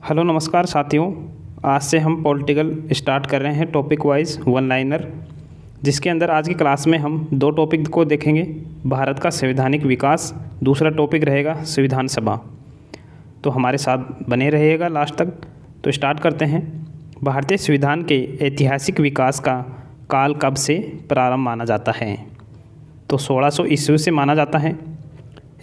Hello नमस्कार साथियों। आज से हम पॉलिटिकल स्टार्ट कर रहे हैं टॉपिक वाइज वन लाइनर, जिसके अंदर आज की क्लास में हम दो टॉपिक को देखेंगे। भारत का संवैधानिक विकास, दूसरा टॉपिक रहेगा संविधान सभा। तो हमारे साथ बने रहिएगा लास्ट तक। तो स्टार्ट करते हैं। भारतीय संविधान के ऐतिहासिक विकास का काल कब से प्रारंभ माना जाता है? तो 1600 ईस्वी से माना जाता है।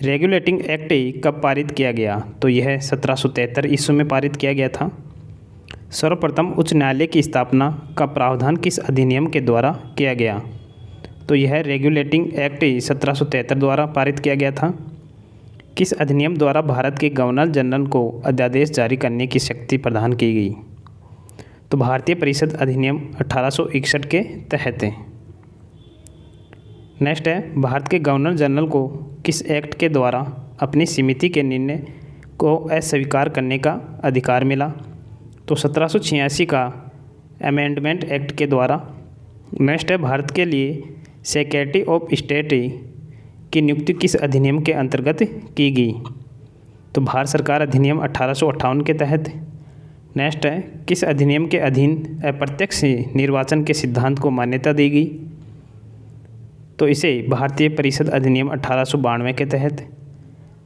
रेगुलेटिंग एक्ट कब पारित किया गया? तो यह 1773 ईस्वी में पारित किया गया था। सर्वप्रथम उच्च न्यायालय की स्थापना का प्रावधान किस अधिनियम के द्वारा किया गया? तो यह रेगुलेटिंग एक्ट 1773 द्वारा पारित किया गया था। किस अधिनियम द्वारा भारत के गवर्नर जनरल को अध्यादेश जारी करने की शक्ति प्रदान की गई? तो भारतीय परिषद अधिनियम 1861 के तहत। नेक्स्ट है, भारत के गवर्नर जनरल को किस एक्ट के द्वारा अपनी समिति के निर्णय को अस्वीकार करने का अधिकार मिला? तो 1786 का अमेंडमेंट एक्ट के द्वारा। नेक्स्ट है, भारत के लिए सेक्रेटरी ऑफ स्टेट की नियुक्ति किस अधिनियम के अंतर्गत की गई? तो भारत सरकार अधिनियम 1858 के तहत। नेक्स्ट है, किस अधिनियम के अधीन अप्रत्यक्ष निर्वाचन के सिद्धांत को मान्यता दी गई? तो इसे भारतीय परिषद अधिनियम 1892 के तहत।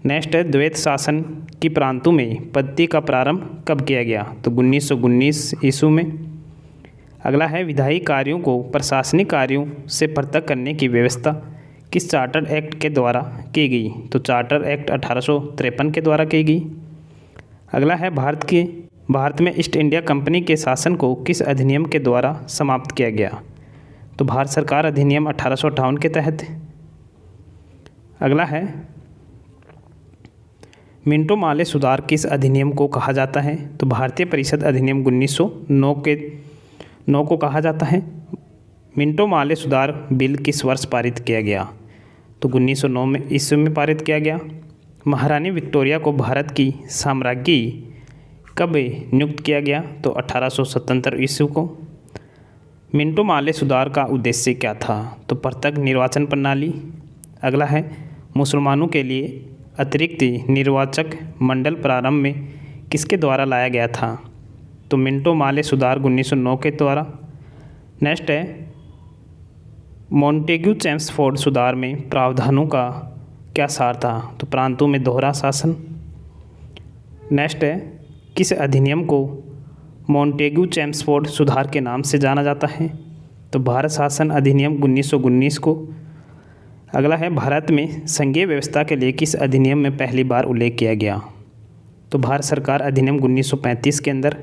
नेक्स्ट है, द्वैत शासन की प्रांतों में पद्धति का प्रारंभ कब किया गया? तो 1919 ईस्वी में। अगला है, विधायी कार्यों को प्रशासनिक कार्यों से पृथक करने की व्यवस्था किस चार्टर एक्ट के द्वारा की गई? तो चार्टर एक्ट 1853 के द्वारा की गई। अगला है, भारत में ईस्ट इंडिया कंपनी के शासन को किस अधिनियम के द्वारा समाप्त किया गया? तो भारत सरकार अधिनियम 1858 के तहत। अगला है, मिंटो माले सुधार किस अधिनियम को कहा जाता है? तो भारतीय परिषद अधिनियम 1909 को कहा जाता है। मिंटो माले सुधार बिल किस वर्ष पारित किया गया? तो 1909 में ईस्वी में पारित किया गया। महारानी विक्टोरिया को भारत की साम्राज्ञी कब नियुक्त किया गया? तो 1877 ईस्वी को। मिंटो माले सुधार का उद्देश्य क्या था? तो पृथक निर्वाचन प्रणाली। अगला है, मुसलमानों के लिए अतिरिक्त निर्वाचक मंडल प्रारंभ में किसके द्वारा लाया गया था? तो मिंटो माले सुधार 1909 के द्वारा। नेक्स्ट है, मॉन्टेग्यू चेम्सफोर्ड सुधार में प्रावधानों का क्या सार था? तो प्रांतों में दोहरा शासन। नेक्स्ट है, किस अधिनियम को मॉन्टेग्यू चेम्सफोर्ड सुधार के नाम से जाना जाता है? तो भारत शासन अधिनियम 1919 को। अगला है, भारत में संघीय व्यवस्था के लिए किस अधिनियम में पहली बार उल्लेख किया गया? तो भारत सरकार अधिनियम 1935 के अंदर।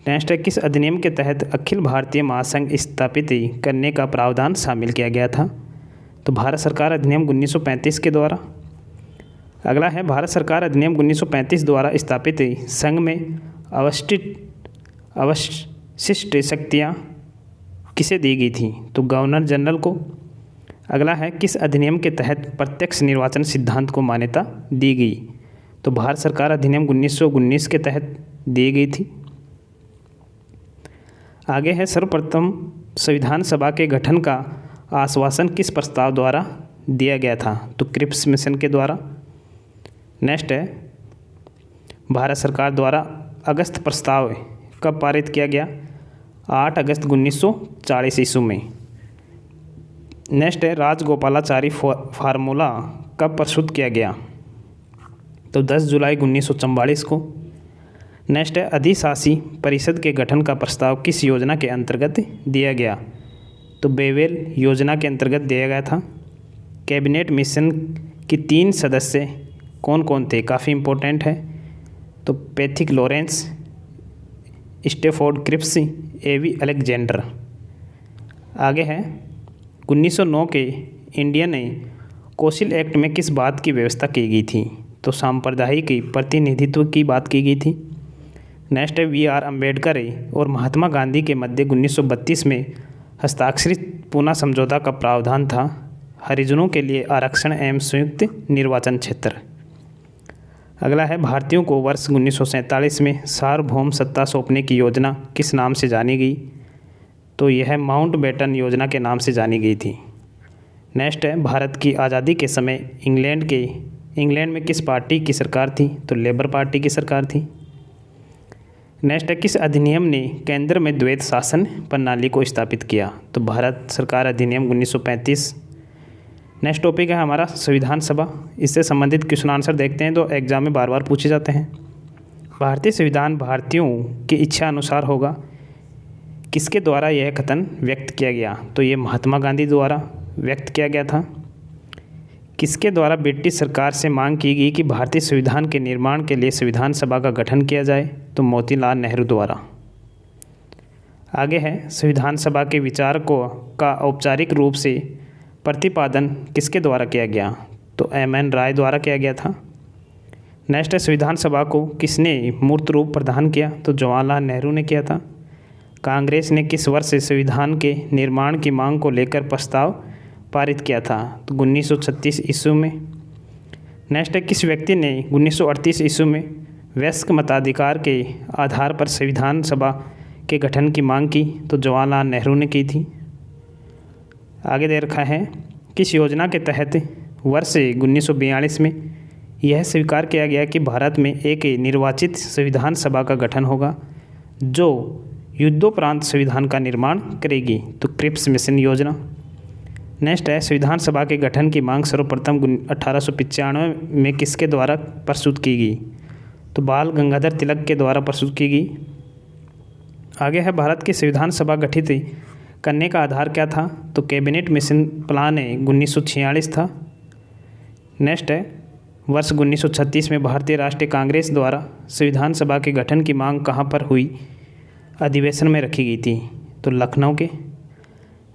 नेक्स्ट है, किस अधिनियम के तहत अखिल भारतीय महासंघ स्थापित करने का प्रावधान शामिल किया गया था? तो भारत सरकार अधिनियम 1935 के द्वारा। अगला है, भारत सरकार अधिनियम 1935 द्वारा स्थापित संघ में अवशिष्ट शक्तियाँ किसे दी गई थी? तो गवर्नर जनरल को। अगला है, किस अधिनियम के तहत प्रत्यक्ष निर्वाचन सिद्धांत को मान्यता दी गई? तो भारत सरकार अधिनियम 1919 के तहत दी गई थी। आगे है, सर्वप्रथम संविधान सभा के गठन का आश्वासन किस प्रस्ताव द्वारा दिया गया था? तो क्रिप्स मिशन के द्वारा। नेक्स्ट है, भारत सरकार द्वारा अगस्त प्रस्ताव कब पारित किया गया? 8 अगस्त 1940 ईस्वी में। नेक्स्ट है, राजगोपालाचारी फार्मूला कब प्रस्तुत किया गया? तो 10 जुलाई 1944 को। नेक्स्ट है, अधिशासी परिषद के गठन का प्रस्ताव किस योजना के अंतर्गत दिया गया? तो बेवेल योजना के अंतर्गत दिया गया था। कैबिनेट मिशन की 3 सदस्य कौन कौन थे? काफ़ी इम्पोर्टेंट है। तो पैथिक लॉरेंस, स्टेफोर्ड क्रिप्स, एवी अलेक्जेंडर। आगे है, 1909 के इंडियन कौंसिल एक्ट में किस बात की व्यवस्था की गई थी? तो सांप्रदायिक प्रतिनिधित्व की बात की गई थी। नेक्स्ट है, BR अम्बेडकर और महात्मा गांधी के मध्य 1932 में हस्ताक्षरित पूना समझौता का प्रावधान था हरिजनों के लिए आरक्षण एवं संयुक्त निर्वाचन क्षेत्र। अगला है, भारतीयों को वर्ष 1947 में सार्वभौम सत्ता सौंपने की योजना किस नाम से जानी गई? तो यह माउंटबेटन योजना के नाम से जानी गई थी। नेक्स्ट है, भारत की आज़ादी के समय इंग्लैंड में किस पार्टी की सरकार थी? तो लेबर पार्टी की सरकार थी। नेक्स्ट है, किस अधिनियम ने केंद्र में द्वैत शासन प्रणाली को स्थापित किया? तो भारत सरकार अधिनियम 1935। नेक्स्ट टॉपिक है हमारा संविधान सभा। इससे संबंधित क्वेश्चन आंसर देखते हैं तो एग्जाम में बार बार पूछे जाते हैं। भारतीय संविधान भारतीयों की इच्छा अनुसार होगा। किसके द्वारा यह कथन व्यक्त किया गया? तो ये महात्मा गांधी द्वारा व्यक्त किया गया था। किसके द्वारा ब्रिटिश सरकार से मांग की गई कि भारतीय संविधान के निर्माण के लिए संविधान सभा का गठन किया जाए? तो मोतीलाल नेहरू द्वारा। आगे है, संविधान सभा के विचारकों का औपचारिक रूप से प्रतिपादन किसके द्वारा किया गया? तो M.N. राय द्वारा किया गया था। नेक्स्ट है, संविधान सभा को किसने मूर्त रूप प्रदान किया? तो जवाहरलाल नेहरू ने किया था। कांग्रेस ने किस वर्ष से संविधान के निर्माण की मांग को लेकर प्रस्ताव पारित किया था? तो 1936 ईस्वी में। नेक्स्ट है, किस व्यक्ति ने 1938 ईस्वी में वयस्क मताधिकार के आधार पर संविधान सभा के गठन की मांग की? तो जवाहरलाल नेहरू ने की थी। आगे दे रखा है, किस योजना के तहत वर्ष 1942 में यह स्वीकार किया गया कि भारत में एक निर्वाचित संविधान सभा का गठन होगा जो युद्धोपरांत संविधान का निर्माण करेगी? तो क्रिप्स मिशन योजना। नेक्स्ट है, संविधान सभा के गठन की मांग सर्वप्रथम 1895 में किसके द्वारा प्रस्तुत की गई? तो बाल गंगाधर तिलक के द्वारा प्रस्तुत की गई। आगे है, भारत की संविधान सभा गठित करने का आधार क्या था? तो कैबिनेट मिशन प्लान 1946 था। नेक्स्ट है, वर्ष 1936 में भारतीय राष्ट्रीय कांग्रेस द्वारा संविधान सभा के गठन की मांग कहाँ पर हुई अधिवेशन में रखी गई थी? तो लखनऊ के।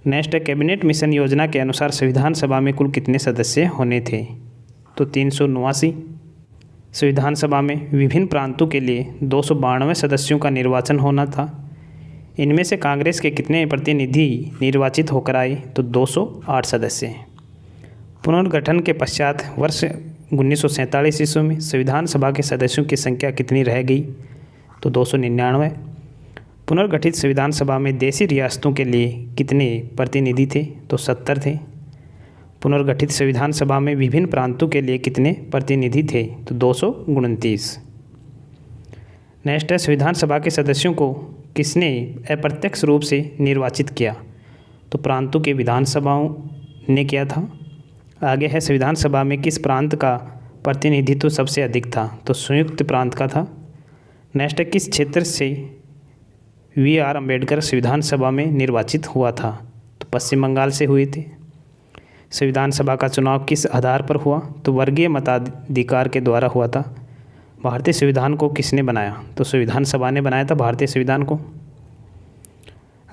नेक्स्ट है, कैबिनेट मिशन योजना के अनुसार संविधान सभा में कुल कितने सदस्य होने थे? तो 389। संविधान सभा में विभिन्न प्रांतों के लिए 292 सदस्यों का निर्वाचन होना था। इनमें से कांग्रेस के कितने प्रतिनिधि निर्वाचित होकर आए? तो 208 सदस्य। पुनर्गठन के पश्चात वर्ष 1947 ईस्वी में संविधान सभा के सदस्यों की संख्या कितनी रह गई? तो 299। पुनर्गठित संविधान सभा में देशी रियासतों के लिए कितने प्रतिनिधि थे? तो 70 थे। पुनर्गठित संविधान सभा में विभिन्न प्रांतों के लिए कितने प्रतिनिधि थे? तो 229। नेक्स्ट है, संविधान सभा के सदस्यों को किसने अप्रत्यक्ष रूप से निर्वाचित किया? तो प्रांतों के विधानसभाओं ने किया था। आगे है, संविधान सभा में किस प्रांत का प्रतिनिधित्व सबसे अधिक था? तो संयुक्त प्रांत का था। नेक्स्ट है, किस क्षेत्र से V.R. अम्बेडकर संविधान सभा में निर्वाचित हुआ था? तो पश्चिम बंगाल से हुए थे। संविधान सभा का चुनाव किस आधार पर हुआ? तो वर्गीय मताधिकार के द्वारा हुआ था। भारतीय संविधान को किसने बनाया? तो संविधान सभा ने बनाया था भारतीय संविधान को।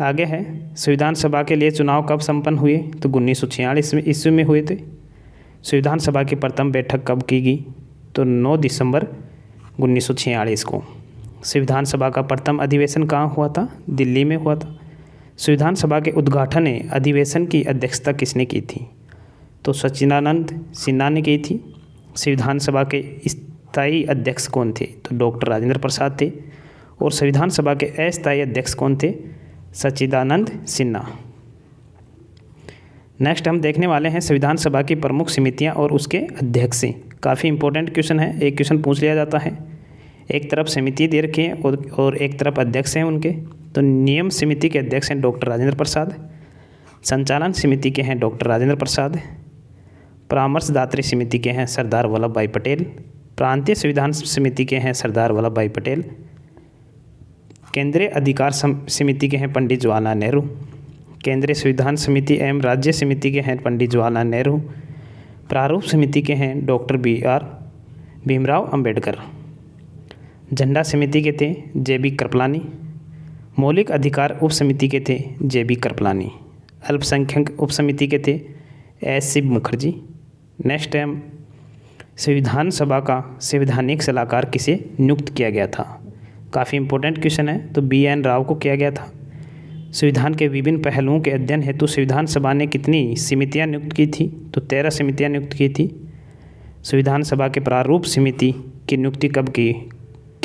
आगे है, संविधान सभा के लिए चुनाव कब संपन्न हुए? तो 1946 ईस्वी में हुए थे। संविधान सभा की प्रथम बैठक कब की गई? तो 9 दिसंबर 1946 को। संविधान सभा का प्रथम अधिवेशन कहाँ हुआ था? दिल्ली में हुआ था। संविधान सभा के उद्घाटन अधिवेशन की अध्यक्षता किसने की थी? तो सच्चिदानंद सिन्हा ने की थी। संविधान सभा के स्थायी अध्यक्ष कौन थे? तो डॉक्टर राजेंद्र प्रसाद थे। और संविधान सभा के अस्थायी अध्यक्ष कौन थे? सच्चिदानंद सिन्हा। नेक्स्ट हम देखने वाले हैं संविधान सभा की प्रमुख समितियां और उसके अध्यक्ष। काफ़ी इंपॉर्टेंट क्वेश्चन है, एक क्वेश्चन पूछ लिया जाता है। एक तरफ समिति दे रखी है और एक तरफ अध्यक्ष हैं उनके। तो नियम समिति के अध्यक्ष हैं डॉक्टर राजेंद्र प्रसाद। संचालन समिति के हैं डॉक्टर राजेंद्र प्रसाद। परामर्शदात्री समिति के हैं सरदार वल्लभ भाई पटेल। प्रांतीय संविधान समिति के हैं सरदार वल्लभ भाई पटेल। केंद्रीय अधिकार समिति के हैं पंडित जवाहरलाल नेहरू। केंद्रीय संविधान समिति एवं राज्य समिति के हैं पंडित जवाहरलाल नेहरू। प्रारूप समिति के हैं डॉक्टर भीमराव अंबेडकर। झंडा समिति के थे JB कृपलानी। मौलिक अधिकार उप समिति के थे JB कृपलानी। अल्पसंख्यक उप समिति के थे S शिव मुखर्जी। नेक्स्ट है, संविधान सभा का संवैधानिक सलाहकार किसे नियुक्त किया गया था? काफ़ी इंपॉर्टेंट क्वेश्चन है। तो BN राव को किया गया था। संविधान के विभिन्न पहलुओं के अध्ययन हेतु संविधान सभा ने कितनी समितियां नियुक्त की थी? तो 13 समितियां नियुक्त की थी। संविधान सभा के प्रारूप समिति की नियुक्ति कब की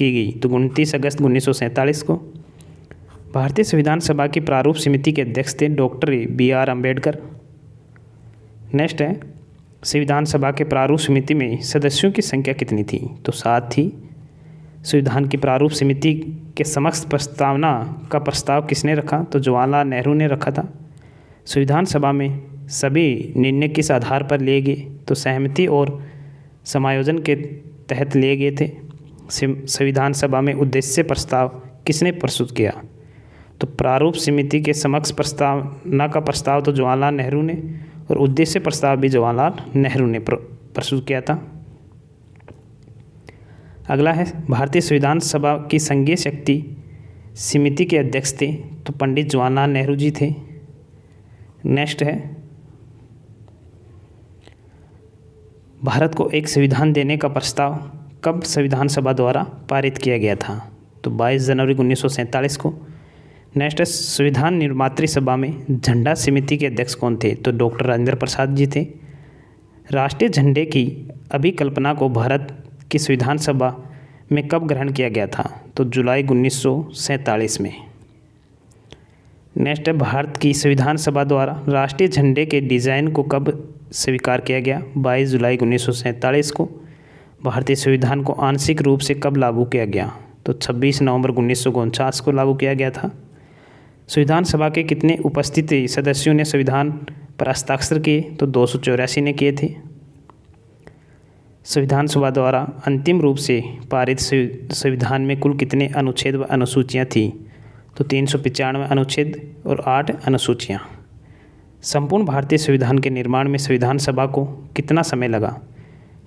गई? तो 29 अगस्त 1947 को। भारतीय संविधान सभा की प्रारूप समिति के अध्यक्ष थे डॉक्टर BR अम्बेडकर। नेक्स्ट है, संविधान सभा के प्रारूप समिति में सदस्यों की संख्या कितनी थी? तो 7 थी। संविधान की प्रारूप समिति के समक्ष प्रस्तावना का प्रस्ताव किसने रखा? तो जवाहरलाल नेहरू ने रखा था। संविधान सभा में सभी निर्णय किस आधार पर लिए गए? तो सहमति और समायोजन के तहत लिए गए थे। संविधान सभा में उद्देश्य प्रस्ताव किसने प्रस्तुत किया? तो प्रारूप समिति के समक्ष प्रस्तावना का प्रस्ताव तो जवाहरलाल नेहरू ने, और उद्देश्य प्रस्ताव भी जवाहरलाल नेहरू ने प्रस्तुत किया था। अगला है, भारतीय संविधान सभा की संघीय शक्ति समिति के अध्यक्ष थे? तो पंडित जवाहरलाल नेहरू जी थे। नेक्स्ट है, भारत को एक संविधान देने का प्रस्ताव कब संविधान सभा द्वारा पारित किया गया था? तो 22 जनवरी 1947 को। नेक्स्ट है, संविधान निर्मात्री सभा में झंडा समिति के अध्यक्ष कौन थे? तो डॉक्टर राजेंद्र प्रसाद जी थे। राष्ट्रीय झंडे की अभिकल्पना को भारत की संविधान सभा में कब ग्रहण किया गया था? तो जुलाई 1947 में। नेक्स्ट है, भारत की संविधान सभा द्वारा राष्ट्रीय झंडे के डिज़ाइन को कब स्वीकार किया गया? 22 जुलाई 1947 को। भारतीय संविधान को आंशिक रूप से कब लागू किया गया? तो 26 नवंबर 1949 को लागू किया गया था। संविधान सभा के कितने उपस्थित सदस्यों ने संविधान पर हस्ताक्षर किए? तो 284 ने किए थे। संविधान सभा द्वारा अंतिम रूप से पारित संविधान में कुल कितने अनुच्छेद व अनुसूचियाँ थीं? तो 395 अनुच्छेद और 8 अनुसूचियाँ। संपूर्ण भारतीय संविधान के निर्माण में संविधान सभा को कितना समय लगा?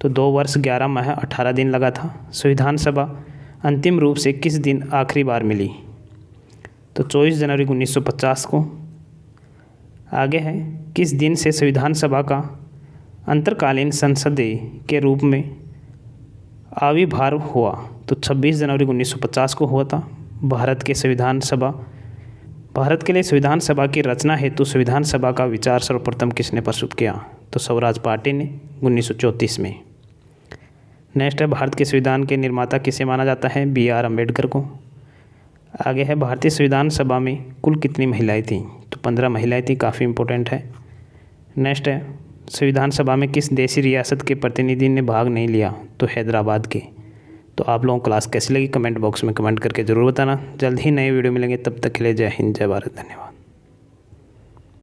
तो 2 वर्ष 11 माह 18 दिन लगा था। संविधान सभा अंतिम रूप से किस दिन आखिरी बार मिली? तो 24 जनवरी 1950 को। आगे है, किस दिन से संविधान सभा का अंतरकालीन संसद के रूप में आविर्भाव हुआ? तो 26 जनवरी 1950 को हुआ था। भारत के लिए संविधान सभा की रचना हेतु संविधान सभा का विचार सर्वप्रथम किसने प्रस्तुत किया? तो स्वराज पार्टी ने 1934 में। नेक्स्ट है, भारत के संविधान के निर्माता किसे माना जाता है? BR अम्बेडकर को। आगे है, भारतीय संविधान सभा में कुल कितनी महिलाएं थीं? तो 15 महिलाएं थीं, काफ़ी इंपॉर्टेंट है। नेक्स्ट है, संविधान सभा में किस देशी रियासत के प्रतिनिधि ने भाग नहीं लिया? तो हैदराबाद के। तो आप लोगों को क्लास कैसी लगी कमेंट बॉक्स में कमेंट करके ज़रूर बताना। जल्द ही नए वीडियो मिलेंगे, तब तक के लिए जय हिंद, जय भारत, धन्यवाद।